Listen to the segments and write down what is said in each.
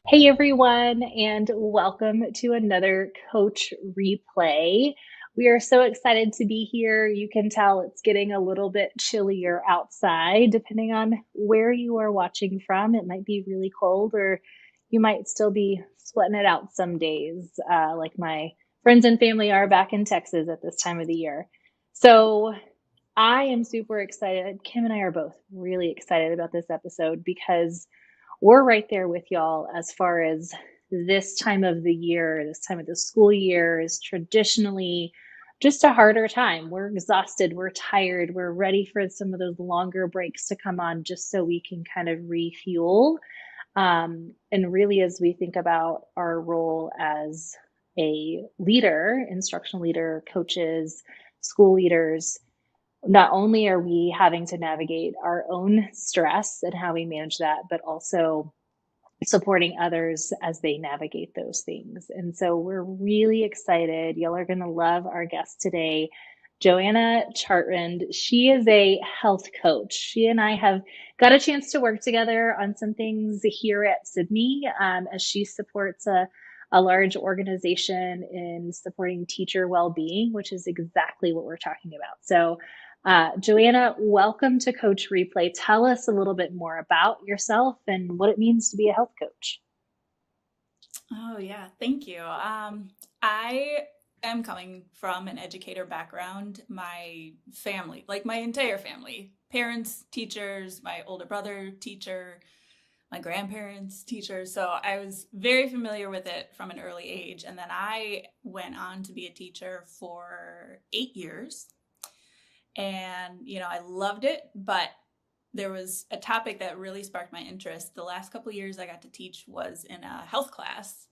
Hey everyone, and welcome to another Coach Replay. We are so excited to be here. You can tell it's getting a little bit chillier outside, depending on where you are watching from. It might be really cold, or you might still be sweating it out some days, like my friends and family are back in Texas at this time of the year. So I am super excited. Kim and I are both really excited about this episode because we're right there with y'all as far as this time of the year, this time of the school year is traditionally just a harder time. We're exhausted, we're tired, we're ready for some of those longer breaks to come on just so we can kind of refuel. And really, as we think about our role as a leader, instructional leader, coaches, school leaders, not only are we having to navigate our own stress and how we manage that, but also supporting others as they navigate those things. And so we're really excited. Y'all are going to love our guest today, Joanna Chartrand. She is a health coach. She and I have got a chance to work together on some things here at Sydney as she supports a large organization in supporting teacher well-being, which is exactly what we're talking about. So Joanna, welcome to Coach Replay. Tell us a little bit more about yourself and what it means to be a health coach. Oh, yeah. Thank you. I am coming from an educator background. My family, like my entire family, parents, teachers, my older brother, teacher, my grandparents, teachers. So I was very familiar with it from an early age. And then I went on to be a teacher for 8 years. And, I loved it, but there was a topic that really sparked my interest. The last couple of years I got to teach was in a health class,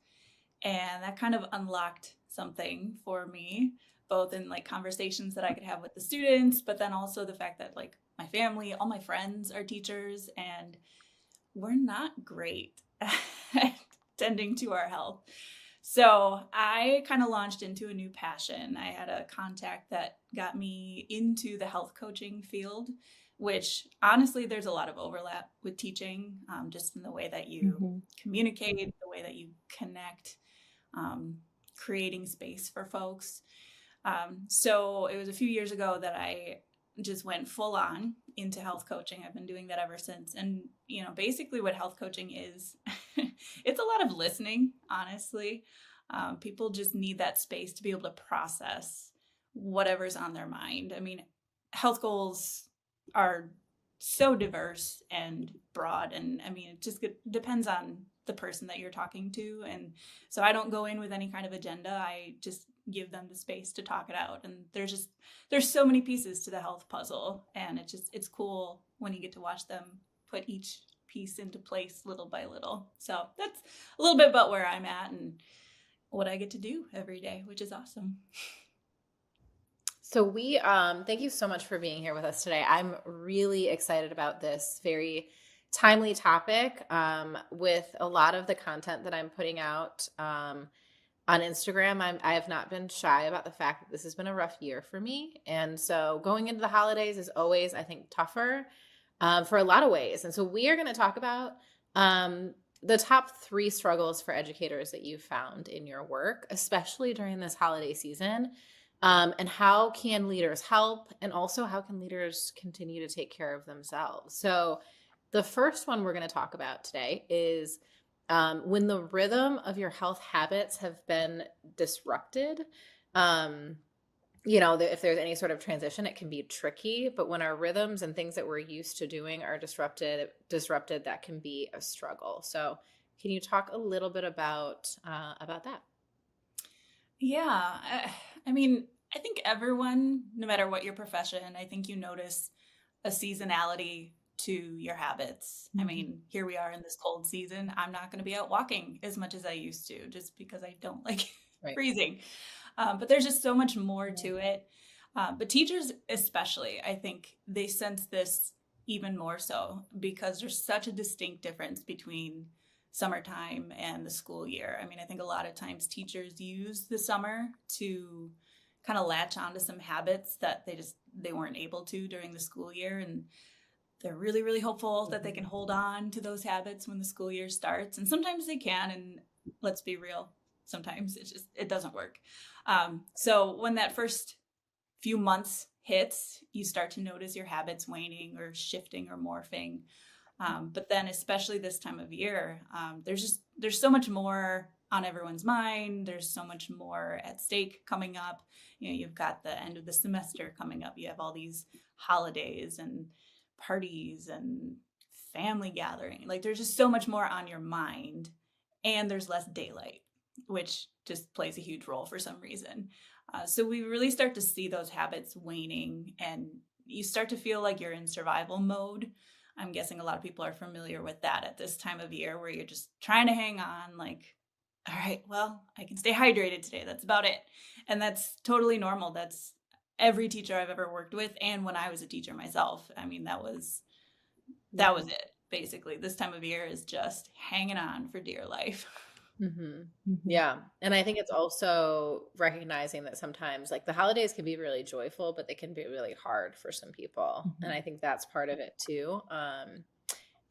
and that kind of unlocked something for me, both in like conversations that I could have with the students, but then also the fact that like my family, all my friends are teachers, and we're not great at tending to our health. So I kind of launched into a new passion. I had a contact that got me into the health coaching field, which honestly, there's a lot of overlap with teaching, just in the way that you Mm-hmm. communicate, the way that you connect, creating space for folks. So it was a few years ago that I just went full on into health coaching. I've been doing that ever since. And, basically what health coaching is, it's a lot of listening, honestly. People just need that space to be able to process whatever's on their mind. I mean, health goals are so diverse and broad. And I mean, it just depends on the person that you're talking to. And so I don't go in with any kind of agenda. I just give them the space to talk it out. And there's so many pieces to the health puzzle. And it's cool when you get to watch them put each piece into place little by little. So that's a little bit about where I'm at and what I get to do every day, which is awesome. So we thank you so much for being here with us today. I'm really excited about this very timely topic. With a lot of the content that I'm putting out on Instagram, I have not been shy about the fact that this has been a rough year for me. And so going into the holidays is always, I think, tougher for a lot of ways. And so we are going to talk about the top 3 struggles for educators that you've found in your work, especially during this holiday season. And how can leaders help? And also, how can leaders continue to take care of themselves? So the first one we're going to talk about today is when the rhythm of your health habits have been disrupted. If there's any sort of transition, it can be tricky, but when our rhythms and things that we're used to doing are disrupted, that can be a struggle. So can you talk a little bit about that? Yeah. I mean, I think everyone, no matter what your profession, I think you notice a seasonality to your habits. I mean, here we are in this cold season. I'm not going to be out walking as much as I used to just because I don't like Right. freezing. But there's just so much more to it. But teachers, especially, I think they sense this even more so because there's such a distinct difference between summertime and the school year. I mean, I think a lot of times teachers use the summer to kind of latch onto some habits that they weren't able to during the school year. And They're really, really hopeful that they can hold on to those habits when the school year starts. And sometimes they can. And let's be real, sometimes it doesn't work. So when that first few months hits, you start to notice your habits waning or shifting or morphing. But then, especially this time of year, there's so much more on everyone's mind. There's so much more at stake coming up. You've got the end of the semester coming up. You have all these holidays and parties and family gathering. Like, there's just so much more on your mind, and there's less daylight, which just plays a huge role for some reason. So we really start to see those habits waning, and you start to feel like you're in survival mode. I'm guessing a lot of people are familiar with that at this time of year, where you're just trying to hang on, like, all right, well, I can stay hydrated today. That's about it. And that's totally normal. That's every teacher I've ever worked with. And when I was a teacher myself, I mean, that was it. Basically, this time of year is just hanging on for dear life. Yeah. And I think it's also recognizing that sometimes, like, the holidays can be really joyful, but they can be really hard for some people. And I think that's part of it too.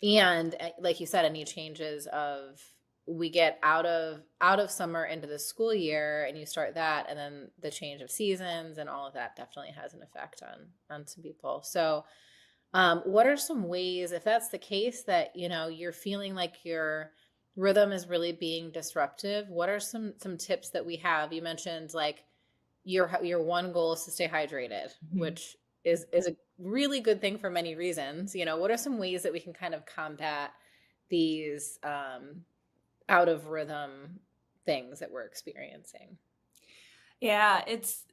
And like you said, any changes of, we get out of summer into the school year, and you start that, and then the change of seasons and all of that definitely has an effect on some people. So what are some ways, if that's the case, that you're feeling like your rhythm is really being disruptive? What are some tips that we have? You mentioned, like, your one goal is to stay hydrated, which is a really good thing for many reasons. What are some ways that we can kind of combat these out of rhythm things that we're experiencing? Yeah, it's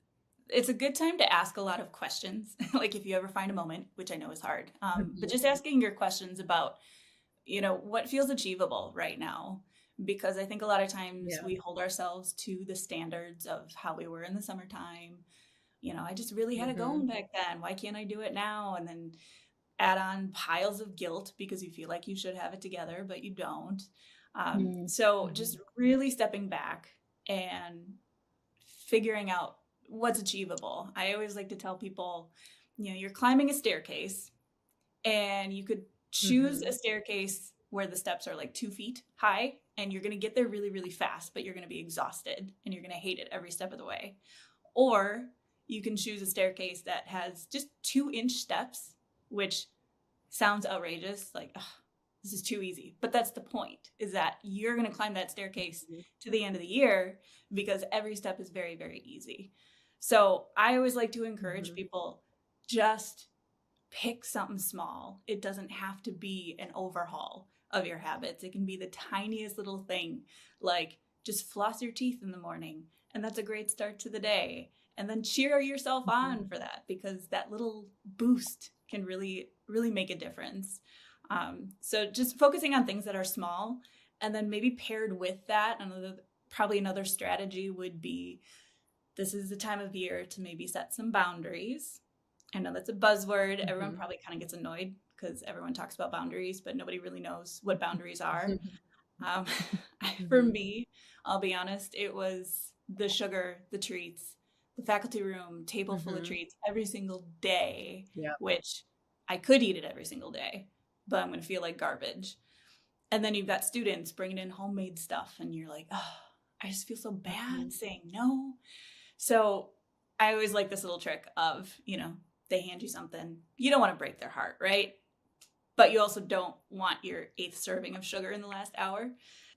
a good time to ask a lot of questions. Like, if you ever find a moment, which I know is hard, but just asking your questions about, what feels achievable right now. Because I think a lot of times we hold ourselves to the standards of how we were in the summertime. I just really had it going back then. Why can't I do it now? And then add on piles of guilt because you feel like you should have it together, but you don't. So just really stepping back and figuring out what's achievable. I always like to tell people, you're climbing a staircase, and you could choose a staircase where the steps are like 2 feet high, and you're going to get there really, really fast, but you're going to be exhausted and you're going to hate it every step of the way. Or you can choose a staircase that has just 2-inch steps, which sounds outrageous. Like, oh, this is too easy. But that's the point, is that you're going to climb that staircase to the end of the year because every step is very, very easy. So I always like to encourage people, just pick something small. It doesn't have to be an overhaul of your habits. It can be the tiniest little thing, like just floss your teeth in the morning. And that's a great start to the day. And then cheer yourself on for that, because that little boost can really, really make a difference. So just focusing on things that are small, and then maybe paired with that, probably another strategy would be, this is the time of year to maybe set some boundaries. I know that's a buzzword. Everyone probably kind of gets annoyed because everyone talks about boundaries, but nobody really knows what boundaries are. For me, I'll be honest, it was the sugar, the treats, the faculty room, table full of treats every single day, which I could eat it every single day, but I'm going to feel like garbage. And then you've got students bringing in homemade stuff, and you're like, oh, I just feel so bad saying no. So I always like this little trick of, they hand you something, you don't want to break their heart, right? But you also don't want your 8th serving of sugar in the last hour.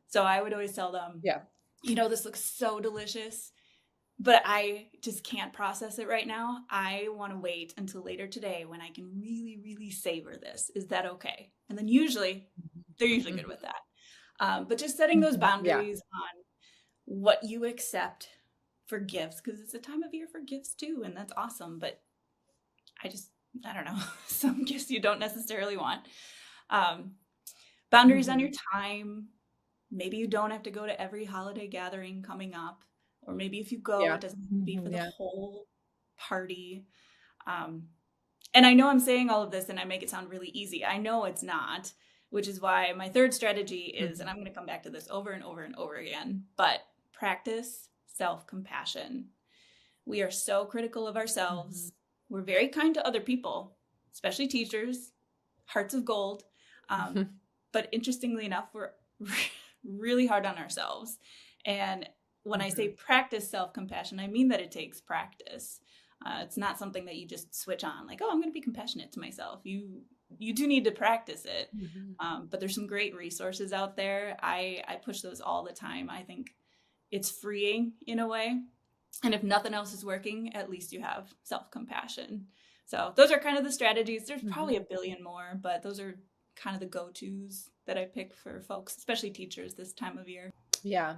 So I would always tell them, this looks so delicious, but I just can't process it right now. I want to wait until later today when I can really, really savor this. Is that okay? And then they're usually good with that. But just setting those boundaries on what you accept for gifts, because it's a time of year for gifts too, and that's awesome. But I don't know, some gifts you don't necessarily want. Boundaries on your time. Maybe you don't have to go to every holiday gathering coming up, or maybe if you go, it doesn't have to be for the whole party. And I know I'm saying all of this and I make it sound really easy. I know it's not, which is why my third strategy is, and I'm going to come back to this over and over and over again, but practice self-compassion. We are so critical of ourselves. We're very kind to other people, especially teachers, hearts of gold. But interestingly enough, we're really hard on ourselves. And when I say practice self-compassion, I mean that it takes practice. It's not something that you just switch on, like, oh, I'm going to be compassionate to myself. You do need to practice it. But there's some great resources out there. I push those all the time. I think it's freeing in a way. And if nothing else is working, at least you have self-compassion. So those are kind of the strategies. There's probably a billion more, but those are kind of the go-tos that I pick for folks, especially teachers this time of year. Yeah.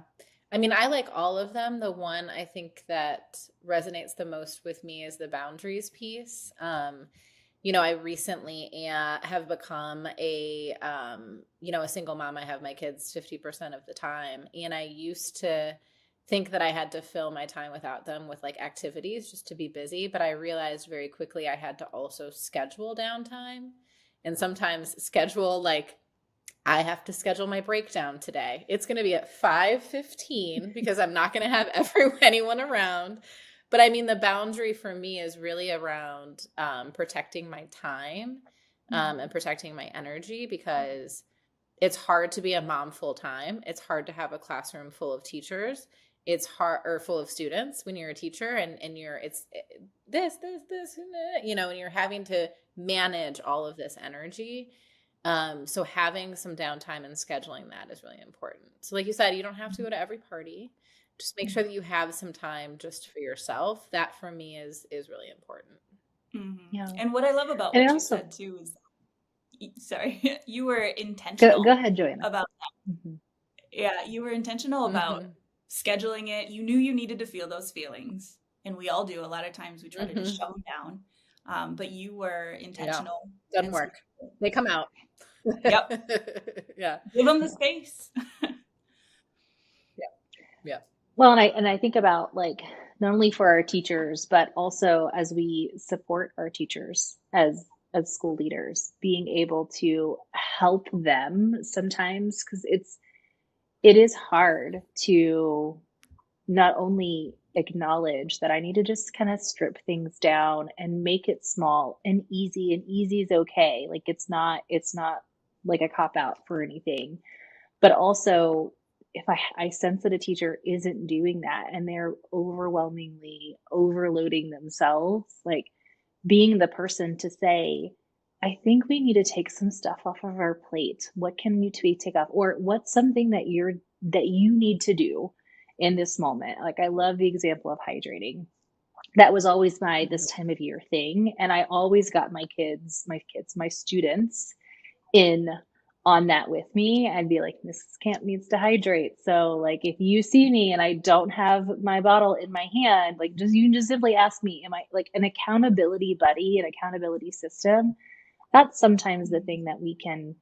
I mean, I like all of them. The one I think that resonates the most with me is the boundaries piece. I recently have become a single mom. I have my kids 50% of the time. And I used to think that I had to fill my time without them with like activities just to be busy. But I realized very quickly I had to also schedule downtime, and sometimes schedule, like, I have to schedule my breakdown today. It's going to be at 5:15 because I'm not going to have anyone around. But I mean, the boundary for me is really around protecting my time and protecting my energy, because it's hard to be a mom full time. It's hard to have a classroom full of teachers. It's hard, or full of students, when you're a teacher and and you're having to manage all of this energy. So having some downtime and scheduling that is really important. So like you said, you don't have to go to every party. Just make sure that you have some time just for yourself. That for me is really important. Yeah. And what I love about what you said too is, sorry, you were intentional. Go ahead, Joanna. About that. Yeah, you were intentional about scheduling it. You knew you needed to feel those feelings, and we all do. A lot of times we try to just shut them down, but you were intentional. Yeah. Doesn't work. They come out. Yep. Yeah. Give them the space. Yeah. Well, and I think about, like, not only for our teachers, but also as we support our teachers as school leaders, being able to help them sometimes, because it is hard to not only acknowledge that I need to just kind of strip things down and make it small and easy is okay. Like, it's not like a cop out for anything, but also if I sense that a teacher isn't doing that and they're overwhelmingly overloading themselves, like, being the person to say, I think we need to take some stuff off of our plate. What can you take off? Or what's something that you need to do in this moment? Like, I love the example of hydrating. That was always my this time of year thing. And I always got my students in on that with me. I'd be like, Mrs. Camp needs to hydrate. So, like, if you see me and I don't have my bottle in my hand, like, you can just simply ask me. Am I, like, an accountability buddy, an accountability system? That's sometimes the thing that we can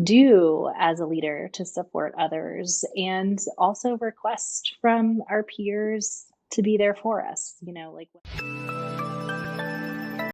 do as a leader to support others, and also request from our peers to be there for us, like.